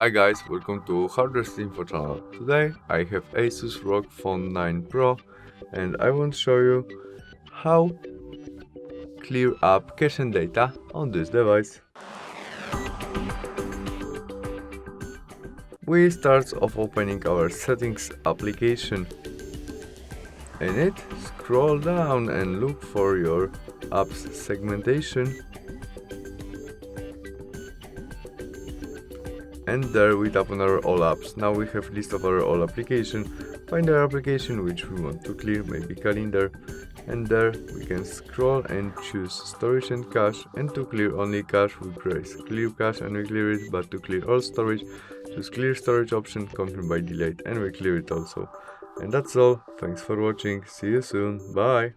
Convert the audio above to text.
Hi guys, welcome to HardReset.Info channel. Today I have ASUS ROG Phone 9 Pro and I want to show you how clear up cache and data on this device. We start off opening our settings application. In it, scroll down and look for your apps segmentation. And there we tap on our all apps. Now we have list of our all application. Find our application which we want to clear, maybe calendar, and there we can scroll and choose storage and cache, and to clear only cache we press clear cache and we clear it, but to clear all storage choose clear storage option, confirm by delete, and we clear it also. And that's all. Thanks for watching, see you soon, bye.